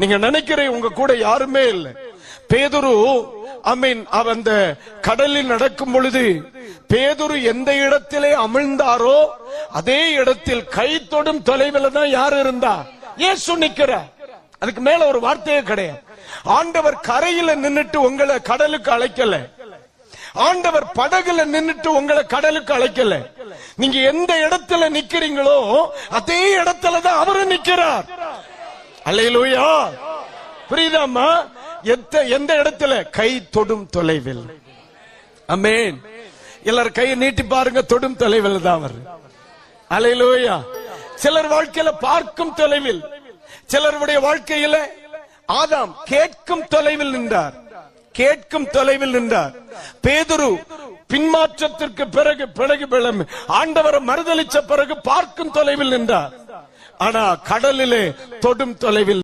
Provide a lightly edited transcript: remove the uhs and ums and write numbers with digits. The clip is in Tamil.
நீங்க நினைக்கிறீங்க உங்க கூட யாருமே இல்லை. பேதுரு அந்த கடலில் நடக்கும் பொழுது பேதுரு எந்த இடத்திலே அமிழ்ந்தாரோ அதே இடத்தில் கை தொடும் தொலைவில் தான் யார் இருந்தா? இயேசு நிக்கிறார். அதுக்கு மேல ஒரு வார்த்தையே கிடையாது. ஆண்டவர் கரையில நின்னுட்டு உங்களை கடலுக்கு அழைக்கல. ஆண்டவர் படகுல நின்னுட்டு உங்களை கடலுக்கு அழைக்கல. நீங்க எந்த இடத்துல நிக்கிறீங்களோ அதே இடத்துலதான் அவரு நிக்கிறார். அல்லேலூயா. புரியுதாமா? எந்த இடத்துல? கை தொடும் தொலைவில். ஆமென். எல்லாரும் கையை நீட்டி பாருங்க. தொடும் தொலைவில் தான் அவர். அல்லேலூயா. சிலர் வாழ்க்கையில பார்க்கும் தொலைவில், சிலருடைய வாழ்க்கையில ஆதாம் கேட்கும் தொலைவில் நின்றார். கேட்கும் தொலைவில் நின்றார். பேதுரு பின்மாற்றத்திற்கு பிறகு ஆண்டவரை மறுதலிச்ச பிறகு பார்க்கும் தொலைவில் நின்றார். ஆனா கடலிலே தொடும் தொலைவில்